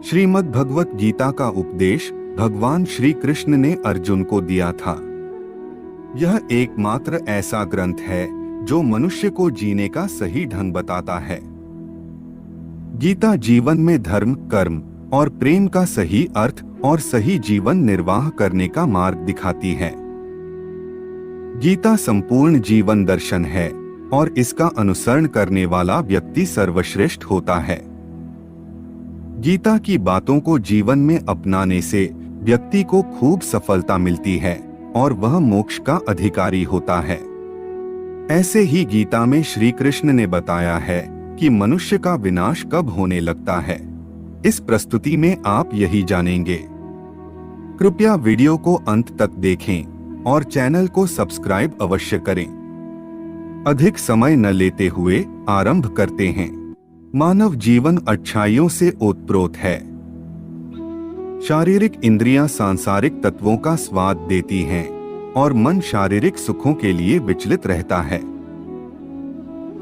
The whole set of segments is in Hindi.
श्रीमद् भगवत गीता का उपदेश भगवान श्री कृष्ण ने अर्जुन को दिया था। यह एकमात्र ऐसा ग्रंथ है जो मनुष्य को जीने का सही ढंग बताता है। गीता जीवन में धर्म, कर्म और प्रेम का सही अर्थ और सही जीवन निर्वाह करने का मार्ग दिखाती है। गीता संपूर्ण जीवन दर्शन है और इसका अनुसरण करने वाला व्यक्ति सर्वश्रेष्ठ होता है। गीता की बातों को जीवन में अपनाने से व्यक्ति को खूब सफलता मिलती है और वह मोक्ष का अधिकारी होता है। ऐसे ही गीता में श्री कृष्ण ने बताया है कि मनुष्य का विनाश कब होने लगता है। इस प्रस्तुति में आप यही जानेंगे। कृपया वीडियो को अंत तक देखें और चैनल को सब्सक्राइब अवश्य करें। अधिक समय न लेते हुए आरंभ करते हैं। मानव जीवन अच्छाइयों से ओतप्रोत है। शारीरिक इंद्रियां सांसारिक तत्वों का स्वाद देती हैं और मन शारीरिक सुखों के लिए विचलित रहता है।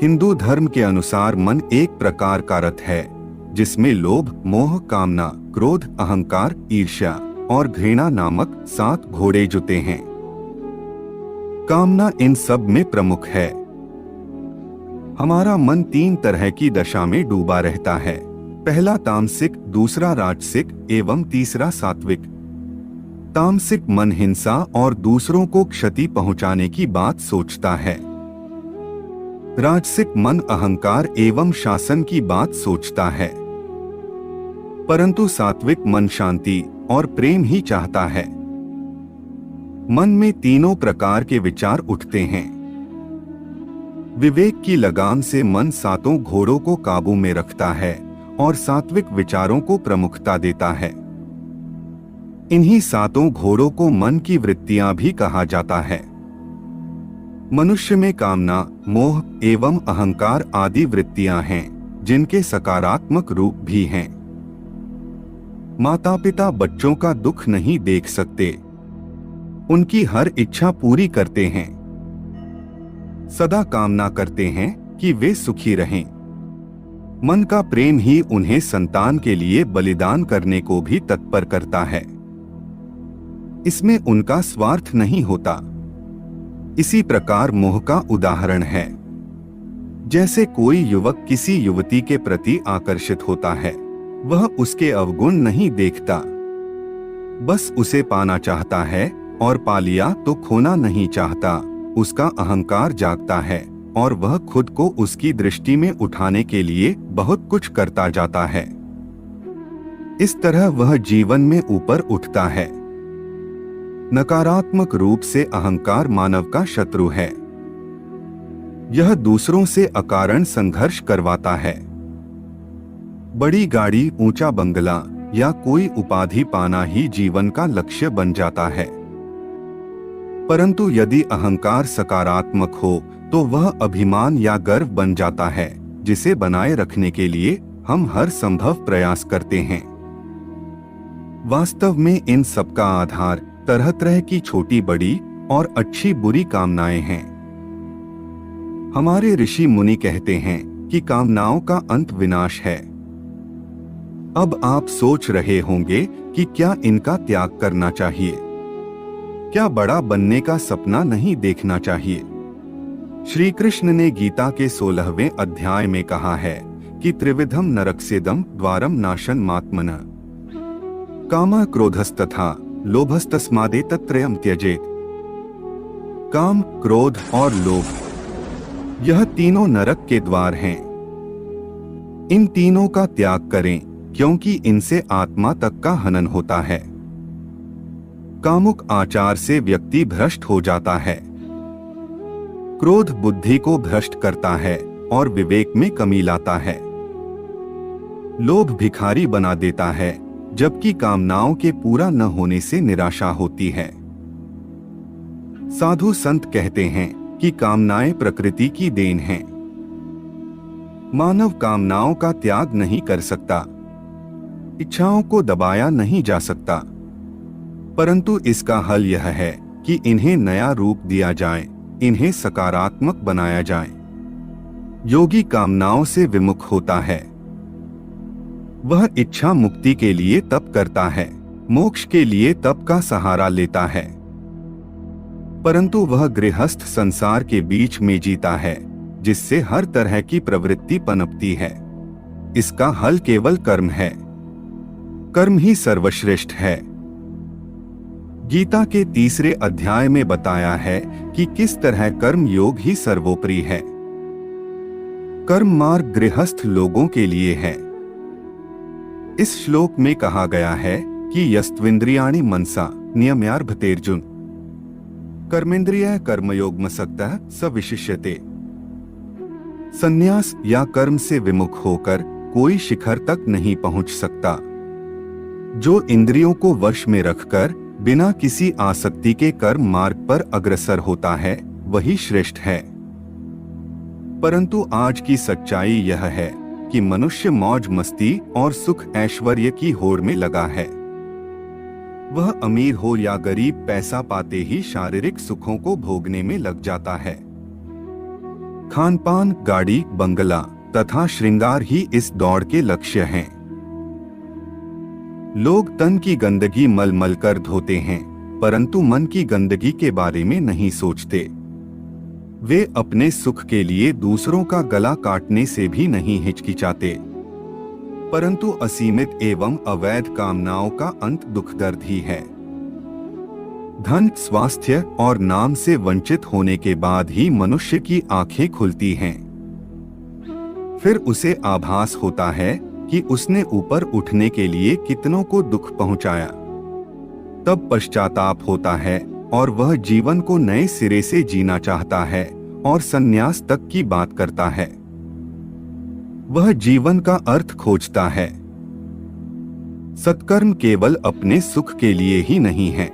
हिंदू धर्म के अनुसार मन एक प्रकार का रथ है जिसमें लोभ, मोह, कामना, क्रोध, अहंकार, ईर्ष्या और घृणा नामक 7 घोड़े जुते हैं। कामना इन सब में प्रमुख है। हमारा मन 3 तरह की दशा में डूबा रहता है। पहला तामसिक, दूसरा राजसिक एवं तीसरा सात्विक। तामसिक मन हिंसा और दूसरों को क्षति पहुंचाने की बात सोचता है। राजसिक मन अहंकार एवं शासन की बात सोचता है। परंतु सात्विक मन शांति और प्रेम ही चाहता है। मन में तीनों प्रकार के विचार उठते हैं। विवेक की लगाम से मन 7 घोड़ों को काबू में रखता है और सात्विक विचारों को प्रमुखता देता है। इन्हीं 7 घोड़ों को मन की वृत्तियां भी कहा जाता है। मनुष्य में कामना, मोह एवं अहंकार आदि वृत्तियां हैं जिनके सकारात्मक रूप भी हैं। माता पिता बच्चों का दुख नहीं देख सकते, उनकी हर इच्छा पूरी करते हैं। सदा कामना करते हैं कि वे सुखी रहें। मन का प्रेम ही उन्हें संतान के लिए बलिदान करने को भी तत्पर करता है। इसमें उनका स्वार्थ नहीं होता। इसी प्रकार मोह का उदाहरण है। जैसे कोई युवक किसी युवती के प्रति आकर्षित होता है, वह उसके अवगुण नहीं देखता, बस उसे पाना चाहता है और पा लिया तो खोना नहीं चाहता। उसका अहंकार जागता है और वह खुद को उसकी दृष्टि में उठाने के लिए बहुत कुछ करता जाता है। इस तरह वह जीवन में ऊपर उठता है। नकारात्मक रूप से अहंकार मानव का शत्रु है। यह दूसरों से अकारण संघर्ष करवाता है। बड़ी गाड़ी, ऊंचा बंगला या कोई उपाधि पाना ही जीवन का लक्ष्य बन जाता है। परंतु यदि अहंकार सकारात्मक हो तो वह अभिमान या गर्व बन जाता है, जिसे बनाए रखने के लिए हम हर संभव प्रयास करते हैं। वास्तव में इन सब का आधार तरह तरह की छोटी बड़ी और अच्छी बुरी कामनाएं हैं। हमारे ऋषि मुनि कहते हैं कि कामनाओं का अंत विनाश है। अब आप सोच रहे होंगे कि क्या इनका त्याग करना चाहिए? क्या बड़ा बनने का सपना नहीं देखना चाहिए? श्री कृष्ण ने गीता के 16वें अध्याय में कहा है कि त्रिविधम नरकसेदम द्वारम नाशन मात्मनः काम क्रोधस्तथा लोभस्तस्मादेतत्त्रयम् त्यजेत। काम, क्रोध और लोभ, यह तीनों नरक के द्वार हैं। इन तीनों का त्याग करें क्योंकि इनसे आत्मा तक का हनन होता है। कामुक आचार से व्यक्ति भ्रष्ट हो जाता है। क्रोध बुद्धि को भ्रष्ट करता है और विवेक में कमी लाता है। लोभ भिखारी बना देता है, जबकि कामनाओं के पूरा न होने से निराशा होती है। साधु संत कहते हैं कि कामनाएं प्रकृति की देन हैं। मानव कामनाओं का त्याग नहीं कर सकता, इच्छाओं को दबाया नहीं जा सकता, परंतु इसका हल यह है कि इन्हें नया रूप दिया जाए, इन्हें सकारात्मक बनाया जाए। योगी कामनाओं से विमुख होता है। वह इच्छा मुक्ति के लिए तप करता है, मोक्ष के लिए तप का सहारा लेता है, परंतु वह गृहस्थ संसार के बीच में जीता है, जिससे हर तरह की प्रवृत्ति पनपती है। इसका हल केवल कर्म है। कर्म ही सर्वश्रेष्ठ है। गीता के 3 अध्याय में बताया है कि किस तरह कर्म योग ही सर्वोपरि है। कर्म मार्ग गृहस्थ लोगों के लिए है। इस श्लोक में कहा गया है कि यस्त्विन्द्रियाणि मनसा नियम्यार्भतेर्जुन कर्मेंद्रिय कर्मयोगमसक्तः स विशिष्यते। संन्यास या कर्म से विमुख होकर कोई शिखर तक नहीं पहुंच सकता। जो इंद्रियों को वश में रखकर बिना किसी आसक्ति के कर्म मार्ग पर अग्रसर होता है, वही श्रेष्ठ है। परंतु आज की सच्चाई यह है कि मनुष्य मौज मस्ती और सुख ऐश्वर्य की होड़ में लगा है। वह अमीर हो या गरीब, पैसा पाते ही शारीरिक सुखों को भोगने में लग जाता है। खान पान, गाड़ी, बंगला तथा श्रृंगार ही इस दौड़ के लक्ष्य हैं। लोग तन की गंदगी मल मल कर धोते हैं, परंतु मन की गंदगी के बारे में नहीं सोचते। वे अपने सुख के लिए दूसरों का गला काटने से भी नहीं हिचकिचाते, परंतु असीमित एवं अवैध कामनाओं का अंत दुखदर्द ही है। धन, स्वास्थ्य और नाम से वंचित होने के बाद ही मनुष्य की आंखें खुलती हैं। फिर उसे आभास होता है कि उसने ऊपर उठने के लिए कितनों को दुख पहुंचाया। तब पश्चाताप होता है और वह जीवन को नए सिरे से जीना चाहता है और संन्यास तक की बात करता है। वह जीवन का अर्थ खोजता है। सत्कर्म केवल अपने सुख के लिए ही नहीं है,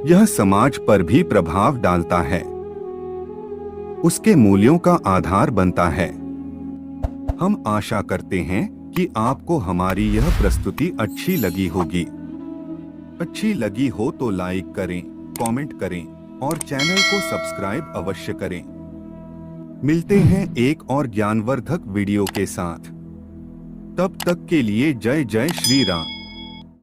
यह समाज पर भी प्रभाव डालता है, उसके मूल्यों का आधार बनता है। हम आशा करते हैं कि आपको हमारी यह प्रस्तुति अच्छी लगी होगी। अच्छी लगी हो तो लाइक करें, कमेंट करें और चैनल को सब्सक्राइब अवश्य करें। मिलते हैं एक और ज्ञानवर्धक वीडियो के साथ। तब तक के लिए जय जय श्री राम।